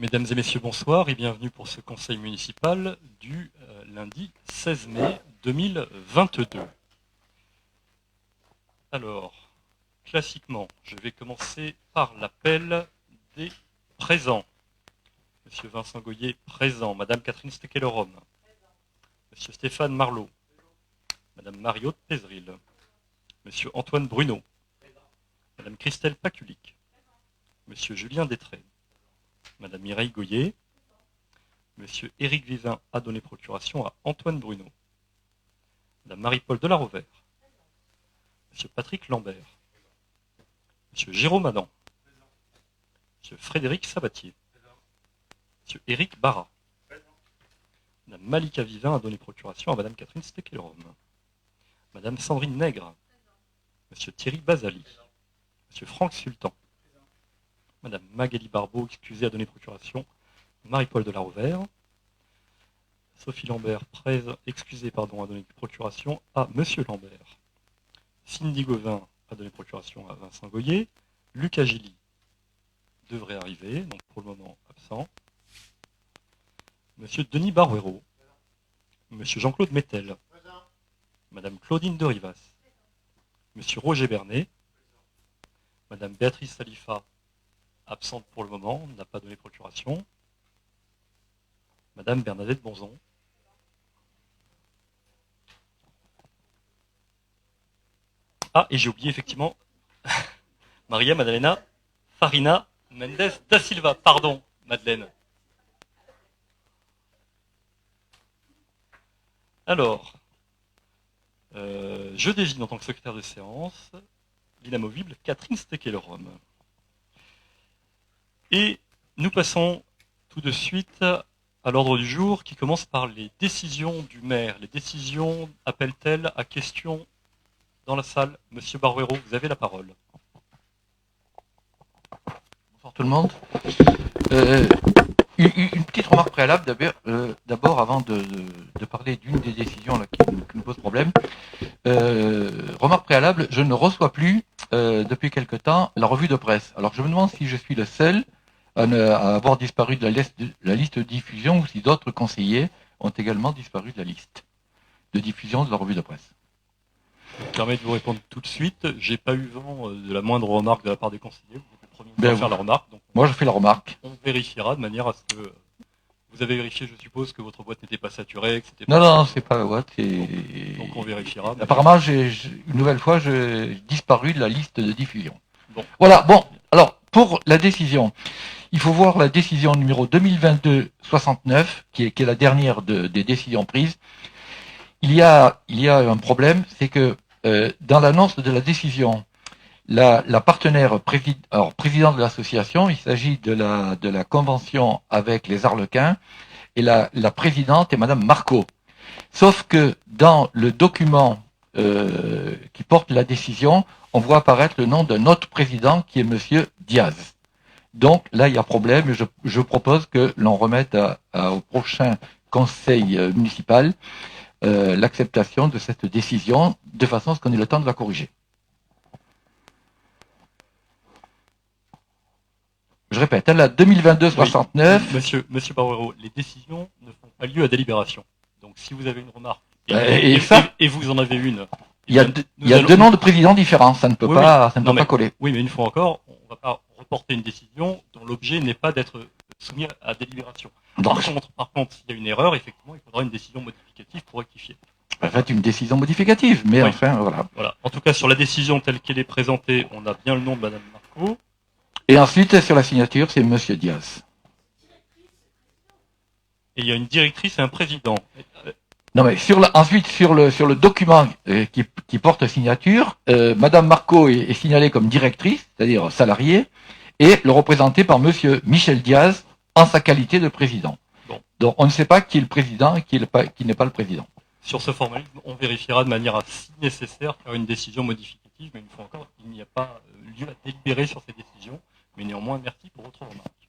Mesdames et messieurs, bonsoir et bienvenue pour ce conseil municipal du lundi 16 mai 2022. Alors, classiquement, je vais commencer par l'appel des présents. Monsieur Vincent Goyer, présent. Madame Catherine Stekeler-Rome. Monsieur Stéphane Marlot. Madame Marie-Aude Pézeril. Monsieur Antoine Bruno. Madame Christelle Paculic. Monsieur Julien Détré. Madame Mireille Goyer. Monsieur Éric Vivin a donné procuration à Antoine Bruno. Madame Marie-Paul Delarovère. Monsieur Patrick Lambert. Monsieur Jérôme Adam. Monsieur Frédéric Sabatier. Monsieur Éric Barra. Madame Malika Vivin a donné procuration à Madame Catherine Stekeler-Rome. Madame Sandrine Nègre. Monsieur Thierry Basali. Monsieur Franck Sultan. Madame Magali Barbeau, excusée, a donné procuration Marie-Paul Delarovère. Sophie Lambert, excusée, a donné procuration à Monsieur Lambert. Cindy Gauvin a donné procuration à Vincent Goyer. Lucas Gilly devrait arriver, donc pour le moment absent. Monsieur Denis Barouero. Monsieur Jean-Claude Mettel. Madame Claudine de Rivas. Monsieur Roger Bernet. Madame Béatrice Salifa, absente pour le moment, n'a pas donné procuration. Madame Bernadette Bonzon. Ah, et j'ai oublié effectivement Maria Madalena Farina Mendes da Silva. Pardon, Madeleine. Alors, je désigne en tant que secrétaire de séance l'inamovible Catherine Stekeler-Rome. Et nous passons tout de suite à l'ordre du jour qui commence par les décisions du maire. Les décisions appellent-elles à question dans la salle? Monsieur Barouero, vous avez la parole. Bonsoir tout le monde. Une petite remarque préalable d'abord avant de parler d'une des décisions là, qui nous pose problème. Remarque préalable, je ne reçois plus depuis quelque temps la revue de presse. Alors je me demande si je suis le seul à avoir disparu de la liste de diffusion ou si d'autres conseillers ont également disparu de la liste de diffusion de la revue de presse. Je me permets de vous répondre tout de suite. J'ai pas eu vent de la moindre remarque de la part des conseillers. Vous êtes le premier à faire la remarque. Donc moi, je fais la remarque. On vérifiera de manière à ce que vous avez vérifié, je suppose, que votre boîte n'était pas saturée. Que c'était pas non, c'est pas la boîte. Donc on vérifiera. Apparemment, une nouvelle fois, j'ai disparu de la liste de diffusion. Bon. Voilà. Bon. Alors, pour la décision, il faut voir la décision numéro 2022-69, qui est la dernière des décisions prises. Il y a un problème, c'est que dans l'annonce de la décision, la partenaire président de l'association, il s'agit de la convention avec les Arlequins, et la présidente est Madame Marco. Sauf que dans le document qui porte la décision, on voit apparaître le nom d'un autre président qui est Monsieur Diaz. Donc là, il y a problème. Je propose que l'on remette au prochain conseil municipal l'acceptation de cette décision, de façon à ce qu'on ait le temps de la corriger. Je répète, la 2022-69... Oui. Monsieur Barouero, les décisions ne font pas lieu à délibération. Donc si vous avez une remarque, et vous en avez une... Il y a deux noms de présidents différents, ça ne peut pas coller. Oui, mais une fois encore, on ne va pas reporter une décision dont l'objet n'est pas d'être soumis à délibération. Par contre, s'il y a une erreur, effectivement, il faudra une décision modificative pour rectifier. En fait, une décision modificative, mais oui. Enfin, voilà. En tout cas, sur la décision telle qu'elle est présentée, on a bien le nom de Madame Marco. Et ensuite, sur la signature, c'est Monsieur Diaz. Et il y a une directrice et un président. Non, mais ensuite, sur le document qui porte signature, Madame Marco est signalée comme directrice, c'est-à-dire salariée, et le représenté par Monsieur Michel Diaz en sa qualité de président. Bon. Donc, on ne sait pas qui est le président et qui n'est pas le président. Sur ce formalisme, on vérifiera de manière à, si nécessaire, faire une décision modificative, mais une fois encore, il n'y a pas lieu à délibérer sur ces décisions. Mais néanmoins, merci pour votre remarque.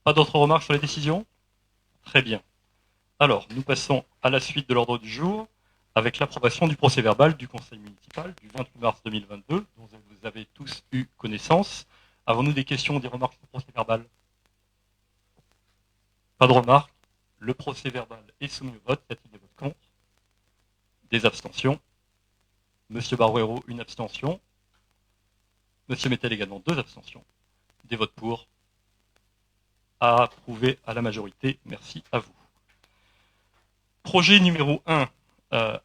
Pas d'autres remarques sur les décisions? Très bien. Alors, nous passons à la suite de l'ordre du jour, avec l'approbation du procès-verbal du Conseil municipal du 28 mars 2022, dont vous avez tous eu connaissance. Avons-nous des questions ou des remarques sur le procès verbal? Pas de remarques. Le procès verbal est soumis au vote. Y a-t-il des votes contre? Des abstentions? Monsieur Barouero, une abstention. Monsieur Mettel également, 2 abstentions. Des votes pour. Approuvé à la majorité. Merci à vous. Projet numéro 1,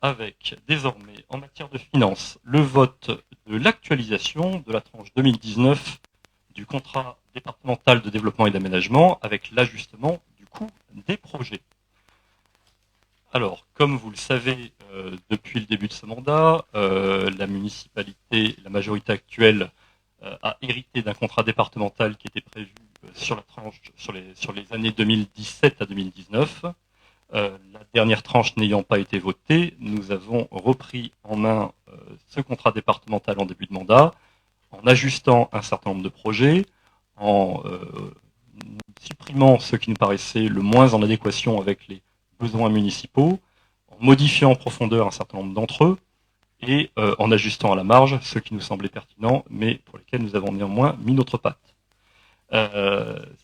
avec désormais en matière de finances le vote de l'actualisation de la tranche 2019 du contrat départemental de développement et d'aménagement avec l'ajustement du coût des projets. Alors, comme vous le savez, depuis le début de ce mandat, la municipalité, la majorité actuelle, a hérité d'un contrat départemental qui était prévu sur la tranche, sur les années 2017 à 2019. La dernière tranche n'ayant pas été votée, nous avons repris en main ce contrat départemental en début de mandat, en ajustant un certain nombre de projets, en supprimant ceux qui nous paraissaient le moins en adéquation avec les besoins municipaux, en modifiant en profondeur un certain nombre d'entre eux, et en ajustant à la marge ceux qui nous semblaient pertinents, mais pour lesquels nous avons néanmoins mis notre patte.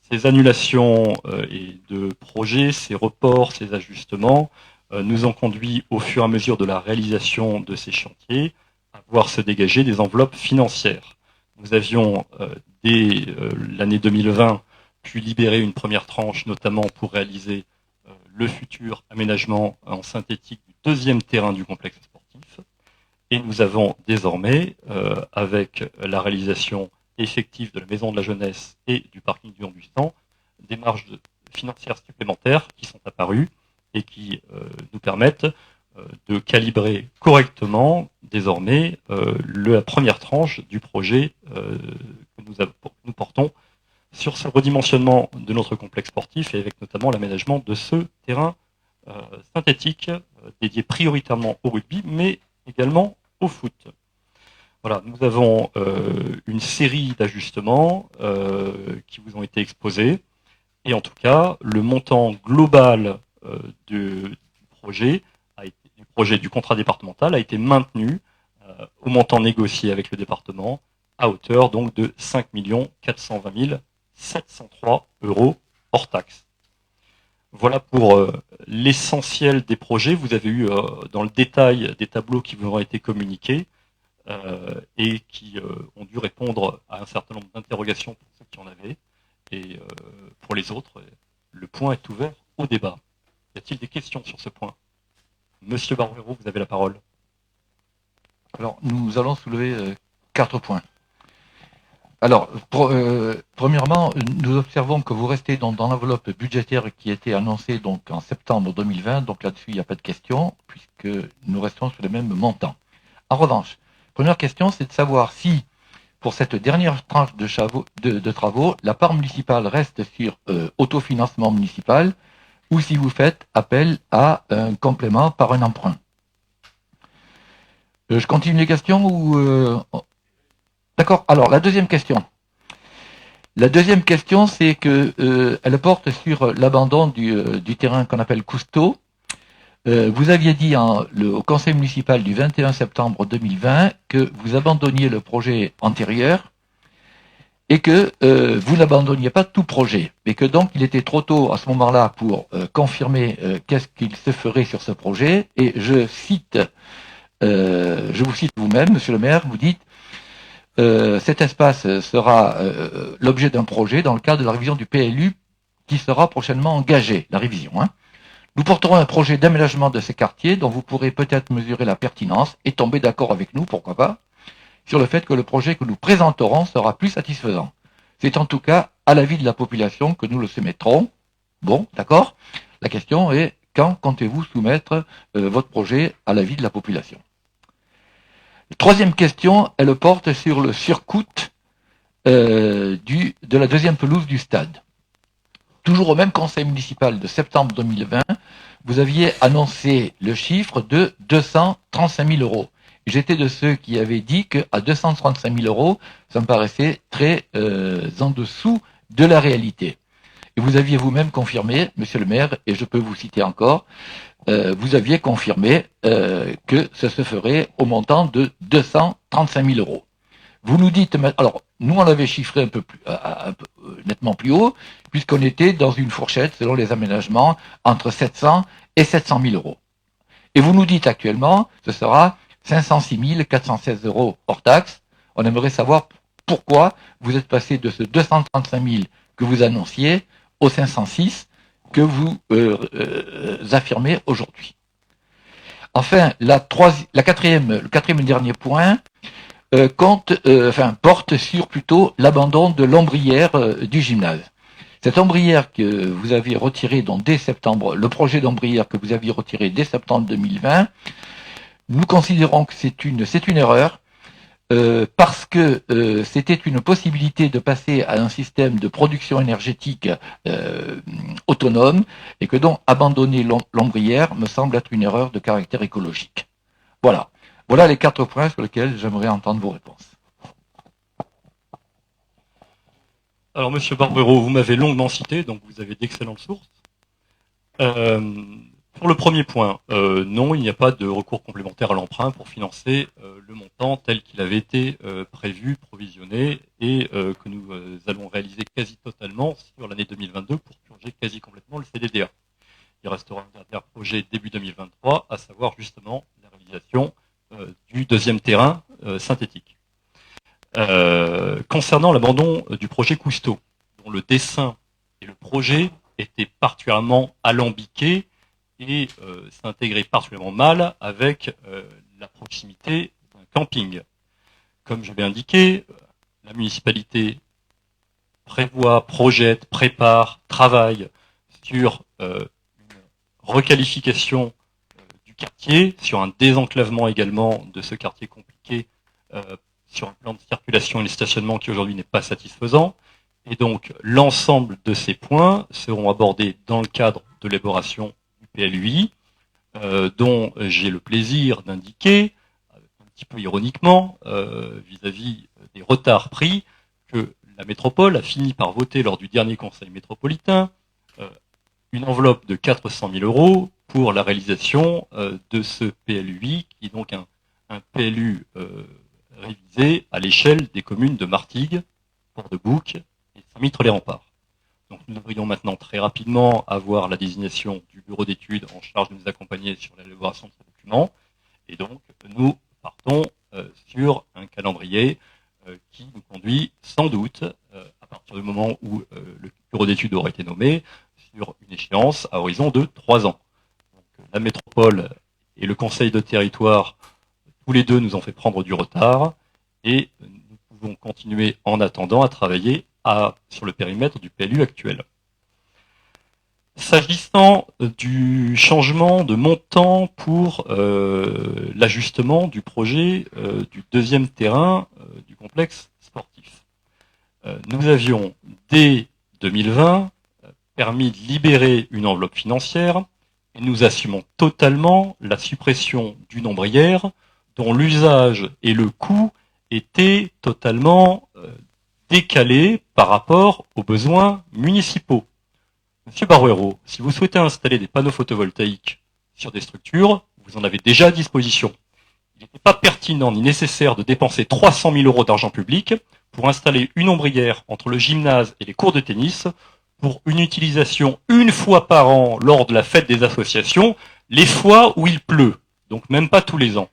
Ces annulations et de projets, ces reports, ces ajustements nous ont conduit au fur et à mesure de la réalisation de ces chantiers à voir se dégager des enveloppes financières. Nous avions dès l'année 2020 pu libérer une première tranche, notamment pour réaliser le futur aménagement en synthétique du deuxième terrain du complexe sportif. Et nous avons désormais, avec la réalisation effective de la Maison de la Jeunesse et du parking du Long-du-Sang, des marges financières supplémentaires qui sont apparues et qui nous permettent de calibrer correctement désormais la première tranche du projet que nous portons sur ce redimensionnement de notre complexe sportif et avec notamment l'aménagement de ce terrain synthétique dédié prioritairement au rugby, mais également au foot. Voilà, nous avons une série d'ajustements qui vous ont été exposés, et en tout cas, le montant global du projet du contrat départemental a été maintenu au montant négocié avec le département, à hauteur donc de 5 420 703 € hors taxe. Voilà pour l'essentiel des projets. Vous avez eu dans le détail des tableaux qui vous ont été communiqués et qui ont dû répondre à un certain nombre d'interrogations pour ceux qui en avaient. Et pour les autres, le point est ouvert au débat. Y a-t-il des questions sur ce point? Monsieur Barouero, vous avez la parole. Alors, nous allons soulever 4 points. Alors, premièrement, nous observons que vous restez donc dans l'enveloppe budgétaire qui était annoncée donc en septembre 2020. Donc là-dessus, il n'y a pas de question, puisque nous restons sur les mêmes montants. En revanche, première question, c'est de savoir si, pour cette dernière tranche de travaux, la part municipale reste sur autofinancement municipal, ou si vous faites appel à un complément par un emprunt. Je continue les questions ou... D'accord. Alors, la deuxième question. La deuxième question, c'est que elle porte sur l'abandon du terrain qu'on appelle Cousteau. Vous aviez dit au conseil municipal du 21 septembre 2020 que vous abandonniez le projet antérieur et que vous n'abandonniez pas tout projet, mais que donc il était trop tôt à ce moment-là pour confirmer qu'est-ce qu'il se ferait sur ce projet. Et je vous cite vous-même, monsieur le maire, vous dites cet espace sera l'objet d'un projet dans le cadre de la révision du PLU qui sera prochainement engagé, la révision. Nous porterons un projet d'aménagement de ces quartiers dont vous pourrez peut-être mesurer la pertinence et tomber d'accord avec nous, pourquoi pas, sur le fait que le projet que nous présenterons sera plus satisfaisant. C'est en tout cas à l'avis de la population que nous le soumettrons. Bon, d'accord. La question est, quand comptez-vous soumettre votre projet à l'avis de la population? Troisième question, elle porte sur le surcoût de la deuxième pelouse du stade. Toujours au même conseil municipal de septembre 2020, vous aviez annoncé le chiffre de 235 000 €. J'étais de ceux qui avaient dit qu'à 235 000 €, ça me paraissait très en dessous de la réalité. Et vous aviez vous-même confirmé, monsieur le maire, et je peux vous citer encore, vous aviez confirmé que ça se ferait au montant de 235 000 €. Vous nous dites, alors nous on l'avait chiffré un peu nettement plus haut, puisqu'on était dans une fourchette, selon les aménagements, entre 700 et 700 000 euros. Et vous nous dites actuellement, ce sera 506 416 euros hors taxe. On aimerait savoir pourquoi vous êtes passé de ce 235 000 que vous annonciez au 506 que vous affirmez aujourd'hui. Enfin, le quatrième et dernier point porte sur plutôt l'abandon de l'ombrière du gymnase. Cette ombrière que vous aviez retirée dès septembre, le projet d'ombrière que vous aviez retiré dès septembre 2020, nous considérons que c'est une erreur parce que c'était une possibilité de passer à un système de production énergétique autonome et que donc abandonner l'ombrière me semble être une erreur de caractère écologique. Voilà. Voilà les 4 points sur lesquels j'aimerais entendre vos réponses. Alors, Monsieur Barbero, vous m'avez longuement cité, donc vous avez d'excellentes sources. Pour le premier point, non, il n'y a pas de recours complémentaire à l'emprunt pour financer le montant tel qu'il avait été prévu, provisionné, et que nous allons réaliser quasi totalement sur l'année 2022 pour purger quasi complètement le CDDA. Il restera un dernier projet début 2023, à savoir justement la réalisation du deuxième terrain synthétique. Concernant l'abandon du projet Cousteau, dont le dessin et le projet étaient particulièrement alambiqués et s'intégraient particulièrement mal avec la proximité d'un camping. Comme je l'ai indiqué, la municipalité prévoit, projette, prépare, travaille sur une requalification du quartier, sur un désenclavement également de ce quartier compliqué, sur un plan de circulation et de stationnement qui aujourd'hui n'est pas satisfaisant. Et donc l'ensemble de ces points seront abordés dans le cadre de l'élaboration du PLUI, dont j'ai le plaisir d'indiquer, un petit peu ironiquement, vis-à-vis des retards pris, que la métropole a fini par voter lors du dernier conseil métropolitain une enveloppe de 400 000 euros pour la réalisation de ce PLUI, qui est donc un PLU révisé à l'échelle des communes de Martigues, Port-de-Bouc et Saint-Mitre-les-Remparts. Donc nous devrions maintenant très rapidement avoir la désignation du bureau d'études en charge de nous accompagner sur l'élaboration de ce document. Et donc nous partons sur un calendrier qui nous conduit sans doute, à partir du moment où le bureau d'études aura été nommé, sur une échéance à horizon de 3 ans. Donc, la métropole et le conseil de territoire, tous les deux nous ont fait prendre du retard et nous pouvons continuer en attendant à travailler sur le périmètre du PLU actuel. S'agissant du changement de montant pour l'ajustement du projet du deuxième terrain du complexe sportif, nous avions dès 2020 permis de libérer une enveloppe financière et nous assumons totalement la suppression d'une ombrière dont l'usage et le coût étaient totalement décalés par rapport aux besoins municipaux. Monsieur Baruero, si vous souhaitez installer des panneaux photovoltaïques sur des structures, vous en avez déjà à disposition. Il n'était pas pertinent ni nécessaire de dépenser 300 000 euros d'argent public pour installer une ombrière entre le gymnase et les cours de tennis pour une utilisation une fois par an lors de la fête des associations, les fois où il pleut, donc même pas tous les ans.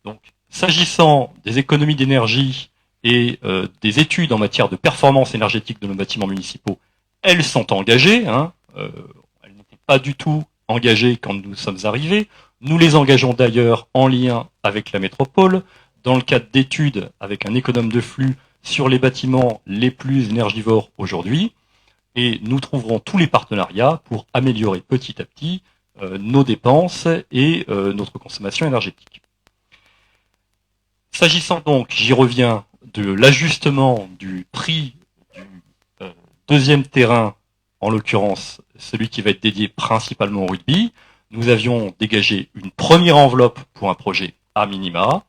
Donc, s'agissant des économies d'énergie et des études en matière de performance énergétique de nos bâtiments municipaux, elles sont engagées, elles n'étaient pas du tout engagées quand nous sommes arrivés. Nous les engageons d'ailleurs en lien avec la métropole, dans le cadre d'études avec un économe de flux sur les bâtiments les plus énergivores aujourd'hui. Et nous trouverons tous les partenariats pour améliorer petit à petit nos dépenses et notre consommation énergétique. S'agissant donc, j'y reviens, de l'ajustement du prix du deuxième terrain, en l'occurrence celui qui va être dédié principalement au rugby, nous avions dégagé une première enveloppe pour un projet à minima.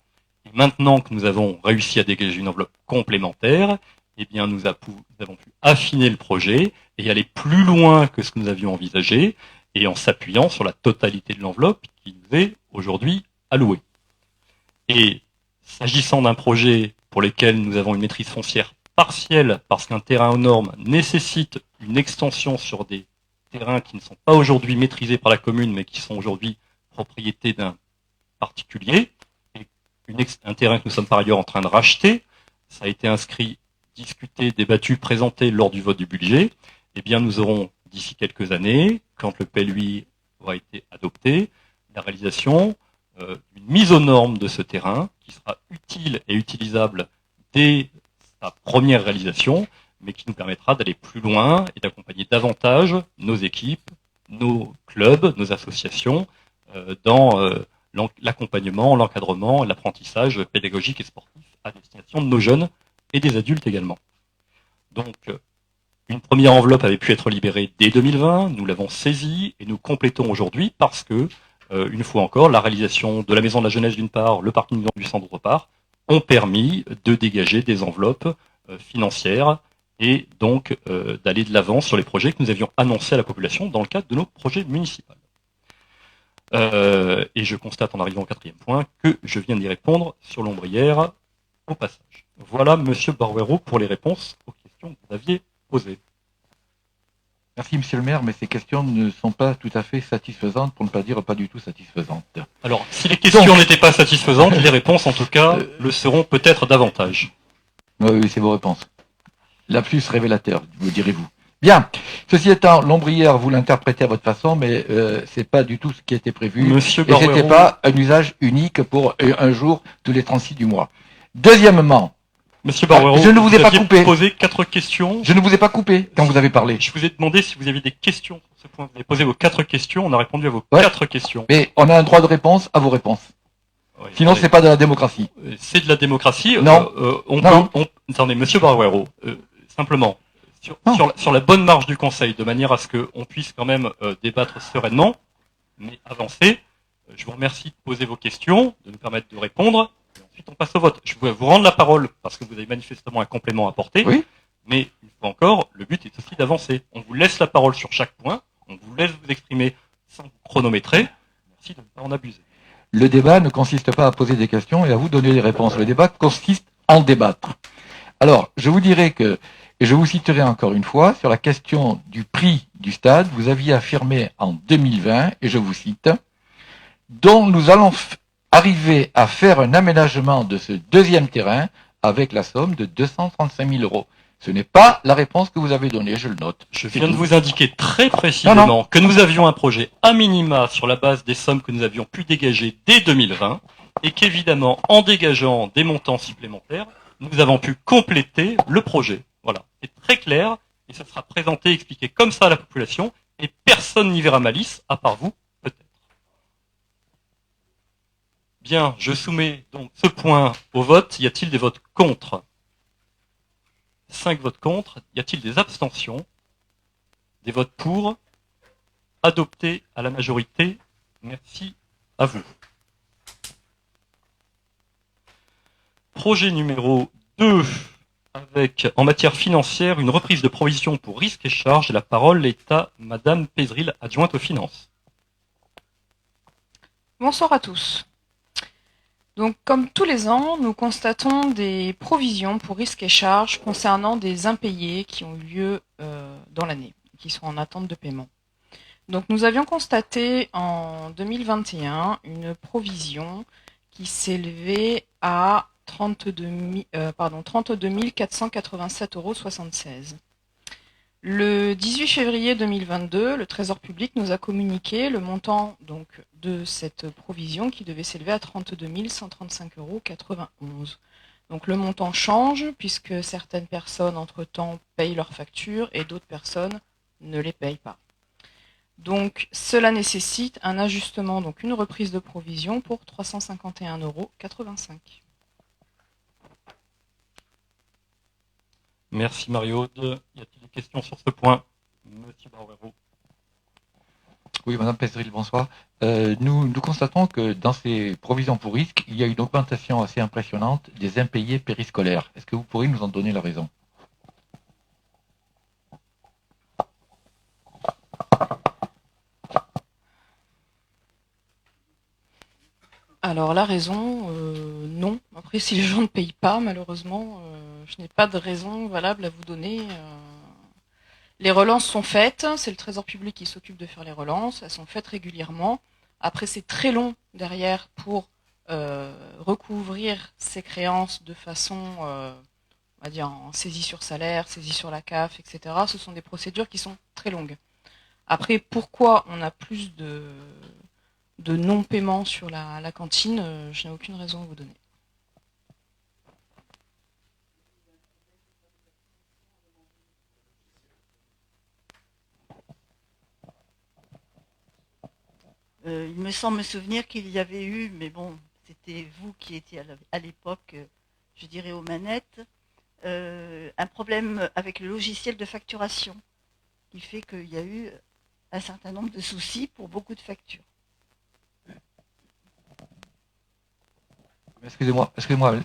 Et maintenant que nous avons réussi à dégager une enveloppe complémentaire, eh bien nous avons pu affiner le projet et aller plus loin que ce que nous avions envisagé, et en s'appuyant sur la totalité de l'enveloppe qui nous est aujourd'hui allouée. Et s'agissant d'un projet pour lesquels nous avons une maîtrise foncière partielle parce qu'un terrain aux normes nécessite une extension sur des terrains qui ne sont pas aujourd'hui maîtrisés par la commune mais qui sont aujourd'hui propriété d'un particulier, et un terrain que nous sommes par ailleurs en train de racheter. Ça a été inscrit, discuté, débattu, présenté lors du vote du budget. Eh bien, nous aurons d'ici quelques années, quand le PLUI aura été adopté, la réalisation d'une mise aux normes de ce terrain qui sera utile et utilisable dès sa première réalisation, mais qui nous permettra d'aller plus loin et d'accompagner davantage nos équipes, nos clubs, nos associations dans l'accompagnement, l'encadrement, l'apprentissage pédagogique et sportif à destination de nos jeunes et des adultes également. Donc, une première enveloppe avait pu être libérée dès 2020, nous l'avons saisie et nous complétons aujourd'hui parce que, une fois encore, la réalisation de la Maison de la Jeunesse d'une part, le parking du centre d'autre part, ont permis de dégager des enveloppes financières et donc d'aller de l'avant sur les projets que nous avions annoncés à la population dans le cadre de nos projets municipaux. Et je constate en arrivant au 4e point que je viens d'y répondre sur l'ombrière au passage. Voilà, Monsieur Barouero, pour les réponses aux questions que vous aviez posées. Merci, Monsieur le maire, mais ces questions ne sont pas tout à fait satisfaisantes, pour ne pas dire pas du tout satisfaisantes. Alors, si les questions n'étaient pas satisfaisantes, les réponses, en tout cas, le seront peut-être davantage. Oui, c'est vos réponses. La plus révélateur, vous direz-vous. Bien. Ceci étant, l'ombrière, vous l'interprétez à votre façon, mais c'est pas du tout ce qui était prévu. Monsieur et c'était pas un usage unique pour un jour tous les 36 du mois. Deuxièmement, Monsieur Barouero, je ne vous ai pas coupé. Posé 4 questions. Je ne vous ai pas coupé quand vous avez parlé. Je vous ai demandé si vous aviez des questions sur ce point. Vous avez posé vos 4 questions. On a répondu à vos 4 questions. Mais on a un droit de réponse à vos réponses. Oui, sinon, c'est pas de la démocratie. C'est de la démocratie. Non. Attendez, Monsieur Barouero, simplement sur la bonne marge du Conseil, de manière à ce qu'on puisse quand même débattre sereinement, mais avancer. Je vous remercie de poser vos questions, de nous permettre de répondre. Ensuite, on passe au vote. Je vais vous rendre la parole parce que vous avez manifestement un complément à apporter. Oui. Mais une fois encore, le but est aussi d'avancer. On vous laisse la parole sur chaque point. On vous laisse vous exprimer sans vous chronométrer. Merci de ne pas en abuser. Le débat ne consiste pas à poser des questions et à vous donner des réponses. Le débat consiste à en débattre. Alors, je vous dirais que, et je vous citerai encore une fois, sur la question du prix du stade, vous aviez affirmé en 2020, et je vous cite, dont nous allons arriver à faire un aménagement de ce deuxième terrain avec la somme de 235 000 euros. Ce n'est pas la réponse que vous avez donnée, je le note. Je viens de vous indiquer très précisément que nous avions un projet à minima sur la base des sommes que nous avions pu dégager dès 2020 et qu'évidemment, en dégageant des montants supplémentaires, nous avons pu compléter le projet. Voilà, c'est très clair et ça sera présenté, expliqué comme ça à la population et personne n'y verra malice, à part vous, peut-être. Bien, je soumets donc ce point au vote. Y a-t-il des votes contre ? 5 votes contre. Y a-t-il des abstentions? Des votes pour? Adopté à la majorité. Merci à vous. Projet numéro 2, avec, en matière financière, une reprise de provision pour risques et charges. La parole est à Madame Pézril, adjointe aux finances. Bonsoir à tous. Donc, comme tous les ans, nous constatons des provisions pour risques et charges concernant des impayés qui ont eu lieu dans l'année, qui sont en attente de paiement. Donc, nous avions constaté en 2021 une provision qui s'élevait à 32 487,76 €. Le 18 février 2022, le Trésor public nous a communiqué le montant donc de cette provision qui devait s'élever à 32 135,91 €. Donc le montant change puisque certaines personnes entre-temps payent leurs factures et d'autres personnes ne les payent pas. Donc cela nécessite un ajustement, donc une reprise de provision pour 351,85 €. Merci Marie-Aude. Y a-t-il des questions sur ce point? Monsieur Barouero. Oui, Madame Pézril, bonsoir. Nous constatons que dans ces provisions pour risque, il y a une augmentation assez impressionnante des impayés périscolaires. Est-ce que vous pourriez nous en donner la raison? Alors la raison, non, a Après, si les gens ne payent pas, malheureusement, je n'ai pas de raison valable à vous donner. Les relances sont faites, c'est le Trésor public qui s'occupe de faire les relances, elles sont faites régulièrement. Après, c'est très long derrière pour recouvrir ces créances de façon, on va dire, en saisie sur salaire, saisie sur la CAF, etc. Ce sont des procédures qui sont très longues. Après, pourquoi on a plus de non-paiement sur la cantine, je n'ai aucune raison à vous donner. Il me semble me souvenir qu'il y avait eu, mais bon, c'était vous qui étiez à l'époque, je dirais aux manettes, un problème avec le logiciel de facturation, qui fait qu'il y a eu un certain nombre de soucis pour beaucoup de factures. Excusez-moi,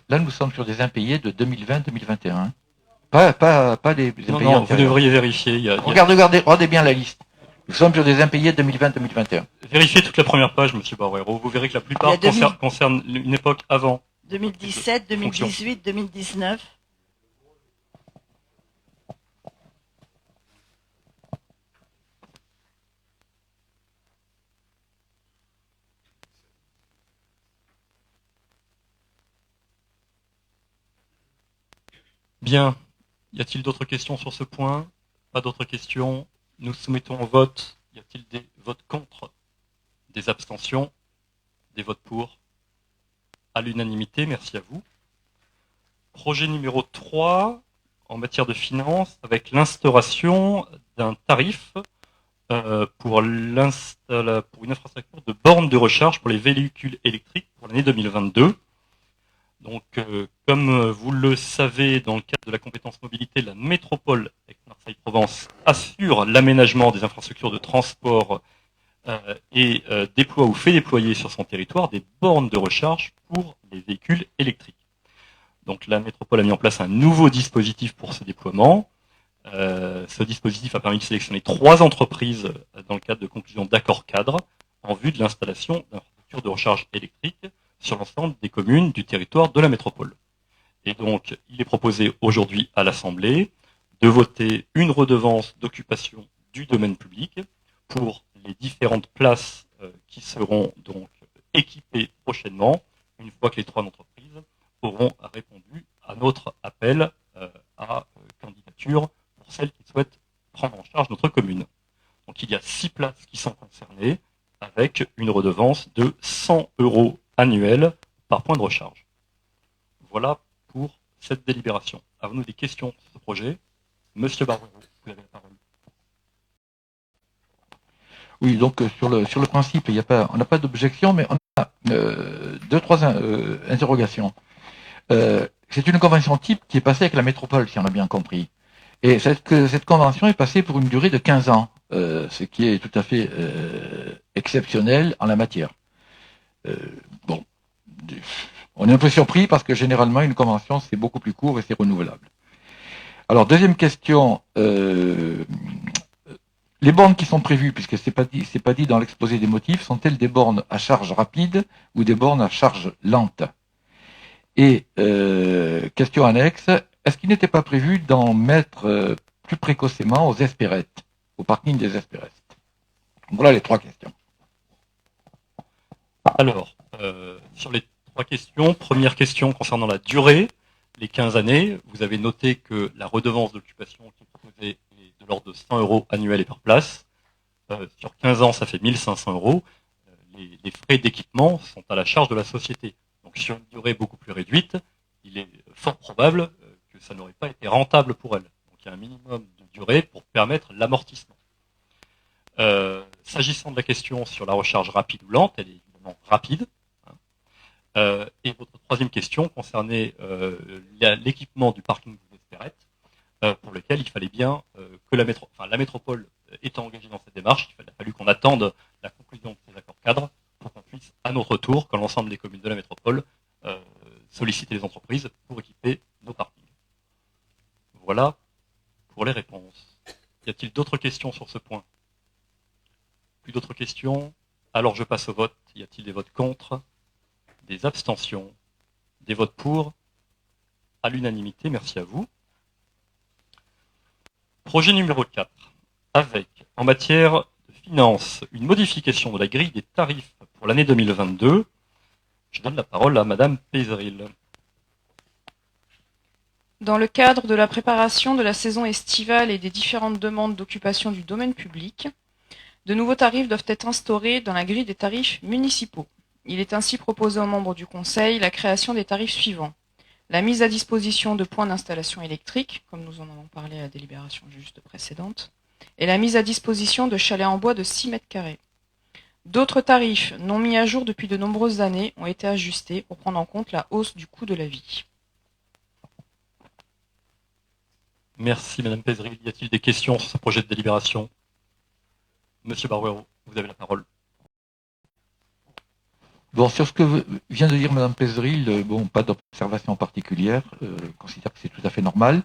là nous sommes sur des impayés de 2020-2021. Pas des impayés Non, vous antérieurs. devriez vérifier. Regardez bien la liste. Nous sommes sur des impayés de 2020-2021. Vérifiez toute la première page, monsieur Barrero. Vous verrez que la plupart concernent une époque avant. 2017, 2018, 2019. Bien. Y a-t-il d'autres questions sur ce point? Pas d'autres questions. Nous soumettons au vote. Y a-t-il des votes contre? Des abstentions? Des votes pour? À l'unanimité, merci à vous. Projet numéro 3, en matière de finances, avec l'instauration d'un tarif pour une infrastructure de bornes de recharge pour les véhicules électriques pour l'année 2022. Donc, comme vous le savez, dans le cadre de la compétence mobilité, la métropole Aix-Marseille-Provence assure l'aménagement des infrastructures de transport et déploie ou fait déployer sur son territoire des bornes de recharge pour les véhicules électriques. Donc la métropole a mis en place un nouveau dispositif pour ce déploiement. Ce dispositif a permis de sélectionner 3 entreprises dans le cadre de conclusion d'accords cadres en vue de l'installation d'infrastructures de recharge électrique sur l'ensemble des communes du territoire de la métropole. Et donc, il est proposé aujourd'hui à l'Assemblée de voter une redevance d'occupation du domaine public pour les différentes places qui seront donc équipées prochainement, une fois que les 3 entreprises auront répondu à notre appel à candidature pour celles qui souhaitent prendre en charge notre commune. Donc il y a 6 places qui sont concernées avec une redevance de 100 € annuels par point de recharge. Voilà pour cette délibération. Avons-nous des questions sur ce projet? Monsieur Barrero, vous avez la parole. Oui, donc sur le principe, on n'a pas d'objection, mais on a 2-3 interrogations. C'est une convention type qui est passée avec la métropole, si on a bien compris. Et cette convention est passée pour une durée de 15 ans, ce qui est tout à fait exceptionnel en la matière. Bon, on est un peu surpris parce que généralement une convention c'est beaucoup plus court et c'est renouvelable. Alors deuxième question, les bornes qui sont prévues, puisque c'est pas dit dans l'exposé des motifs, sont-elles des bornes à charge rapide ou des bornes à charge lente? Et question annexe, est-ce qu'il n'était pas prévu d'en mettre plus précocement aux espérettes, au parking des espérettes? Voilà les 3 questions. Alors, sur les 3 questions, première question concernant la durée, les 15 années, vous avez noté que la redevance d'occupation qui est proposée est de l'ordre de 100 € annuels et par place. Sur 15 ans, ça fait 1 500 €. Les frais d'équipement sont à la charge de la société. Donc sur une durée beaucoup plus réduite, il est fort probable que ça n'aurait pas été rentable pour elle. Donc il y a un minimum de durée pour permettre l'amortissement. S'agissant de la question sur la recharge rapide ou lente, elle est évidemment rapide. Et votre troisième question concernait l'équipement du parking des espérettes, pour lequel il fallait bien que la métropole étant engagée dans cette démarche, il a fallu qu'on attende la conclusion de ces accords cadres pour qu'on puisse, à notre tour, quand l'ensemble des communes de la métropole, solliciter les entreprises pour équiper nos parkings. Voilà pour les réponses. Y a-t-il d'autres questions sur ce point? Plus d'autres questions? Alors je passe au vote. Y a-t-il des votes contre? Des abstentions? Des votes pour, à l'unanimité, merci à vous. Projet numéro 4, avec, en matière de finances, une modification de la grille des tarifs pour l'année 2022. Je donne la parole à Madame Pézeril. Dans le cadre de la préparation de la saison estivale et des différentes demandes d'occupation du domaine public, de nouveaux tarifs doivent être instaurés dans la grille des tarifs municipaux. Il est ainsi proposé aux membres du Conseil la création des tarifs suivants. La mise à disposition de points d'installation électrique, comme nous en avons parlé à la délibération juste précédente, et la mise à disposition de chalets en bois de 6 mètres carrés. D'autres tarifs non mis à jour depuis de nombreuses années ont été ajustés pour prendre en compte la hausse du coût de la vie. Merci Madame Pézeril. Y a-t-il des questions sur ce projet de délibération? Monsieur Barouero, vous avez la parole. Bon, sur ce que vient de dire Madame Pézeril, bon, pas d'observation particulière, je considère que c'est tout à fait normal.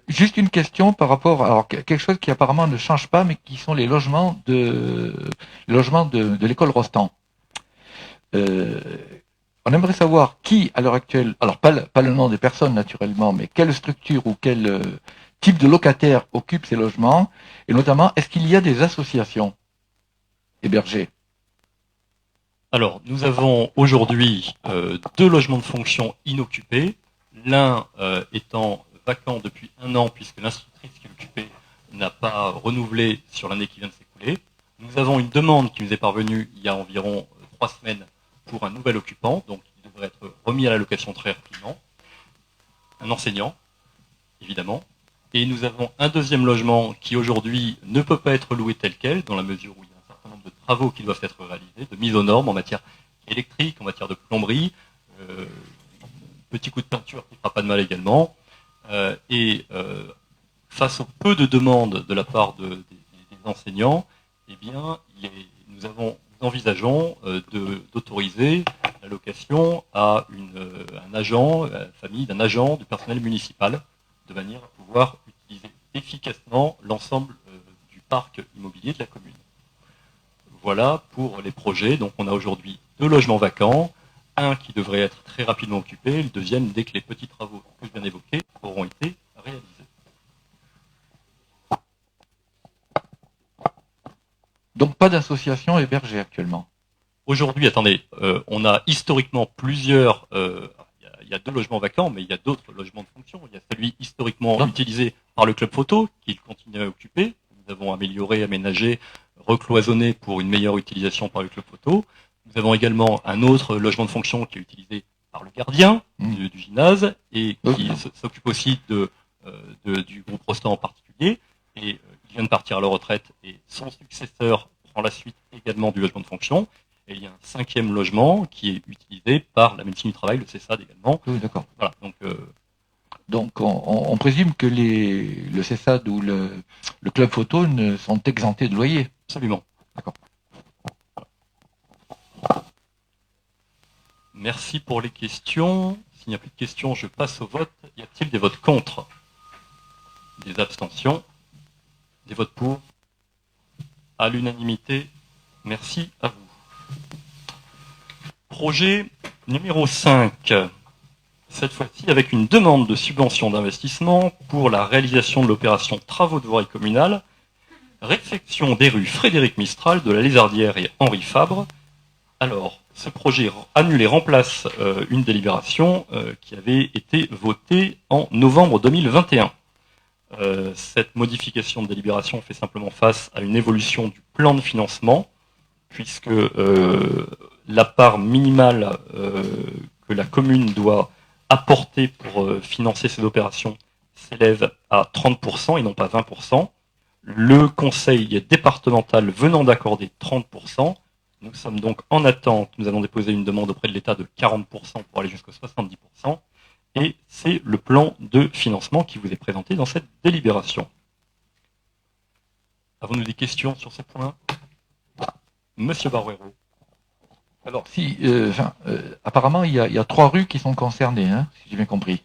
Juste une question par rapport à quelque chose qui apparemment ne change pas, mais qui sont les logements de l'école Rostand. On aimerait savoir qui, à l'heure actuelle, alors pas le nom des personnes naturellement, mais quelle structure ou quel type de locataire occupe ces logements, et notamment, est-ce qu'il y a des associations hébergées? Alors, nous avons aujourd'hui 2 logements de fonction inoccupés, l'un étant vacant depuis 1 an, puisque l'instructrice qui l'occupait n'a pas renouvelé sur l'année qui vient de s'écouler. Nous avons une demande qui nous est parvenue il y a environ 3 semaines pour un nouvel occupant, donc il devrait être remis à la location très rapidement, un enseignant, évidemment. Et nous avons un deuxième logement qui aujourd'hui ne peut pas être loué tel quel, dans la mesure où il y a un certain nombre de travaux qui doivent être réalisés, de mise aux normes en matière électrique, en matière de plomberie, petit coup de peinture qui ne fera pas de mal également. Face au peu de demandes de la part des enseignants, eh bien, nous envisageons d'autoriser la location à un agent, à la famille d'un agent du personnel municipal, de manière à pouvoir utiliser efficacement l'ensemble du parc immobilier de la commune. Voilà pour les projets. Donc on a aujourd'hui 2 logements vacants, un qui devrait être très rapidement occupé, le deuxième dès que les petits travaux que je viens d'évoquer auront été réalisés. Donc pas d'association hébergée actuellement. Aujourd'hui, attendez, on a historiquement plusieurs, il y a 2 logements vacants, mais il y a d'autres logements de fonction. Il y a celui historiquement utilisé par le club photo, qu'il continue à occuper. Nous avons amélioré, aménagé, recloisonné pour une meilleure utilisation par le club photo. Nous avons également un autre logement de fonction qui est utilisé par le gardien du gymnase et qui s'occupe aussi du groupe Rostand en particulier. Et il vient de partir à la retraite et son successeur prend la suite également du logement de fonction. Et il y a un 5e logement qui est utilisé par la médecine du travail, le CESAD également. Oui, d'accord. Voilà, donc on présume que le CESAD ou le club photo ne sont exemptés de loyer. Absolument. D'accord. Merci pour les questions. S'il n'y a plus de questions, je passe au vote. Y a-t-il des votes contre? Des abstentions? Des votes pour? À l'unanimité, merci à vous. Projet numéro 5. Cette fois-ci avec une demande de subvention d'investissement pour la réalisation de l'opération travaux de voirie communale, réfection des rues Frédéric Mistral, de la Lézardière et Henri Fabre. Alors, ce projet annule et remplace une délibération qui avait été votée en novembre 2021. Cette modification de délibération fait simplement face à une évolution du plan de financement, puisque la part minimale que la commune doit apporter pour financer ces opérations s'élève à 30% et non pas 20%. Le conseil départemental venant d'accorder 30%, nous sommes donc en attente. Nous allons déposer une demande auprès de l'État de 40% pour aller jusqu'à 70%. Et c'est le plan de financement qui vous est présenté dans cette délibération. Avons-nous des questions sur ce point? Monsieur Barouero. Alors, apparemment, il y a 3 rues qui sont concernées, hein, si j'ai bien compris.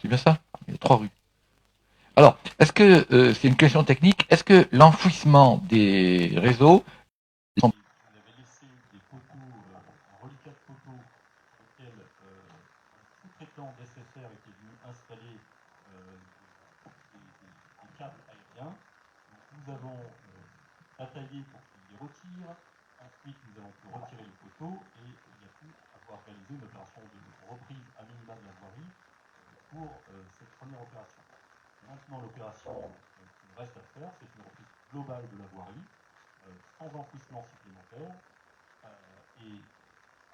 C'est bien ça? Il y a 3 rues. Alors, est-ce que, c'est une question technique, est-ce que l'enfouissement des réseaux... Vous avez laissé des photos, un reliquat de photos nous avons bataillé pour qu'il les retire. Ensuite, nous avons pu retirer les poteaux et il a pu avoir réalisé une opération de reprise à minima de la voirie pour cette première opération. Maintenant, l'opération qui nous reste à faire, c'est une reprise globale de la voirie, sans enfouissement supplémentaire. Et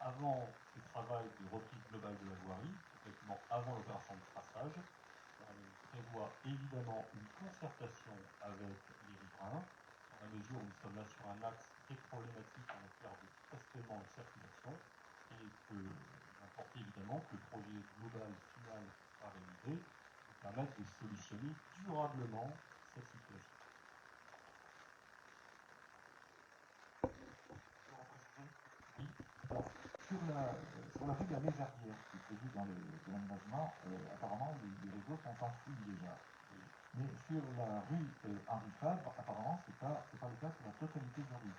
avant ce travail de reprise globale de la voirie, effectivement avant l'opération de traçage, on prévoit évidemment une concertation avec les riverains, dans la mesure où nous sommes là sur un axe très problématique en matière de stationnement et de circulation, et que importe évidemment que le projet global final qui sera réalisé nous permette de solutionner durablement cette situation. Oui. Sur la rue de la Méjardière, qui est prévue dans l'aménagement, apparemment les réseaux sont enfouis déjà. Mais sur la rue Henri Fabre, apparemment c'est pas le cas sur la totalité de la rue.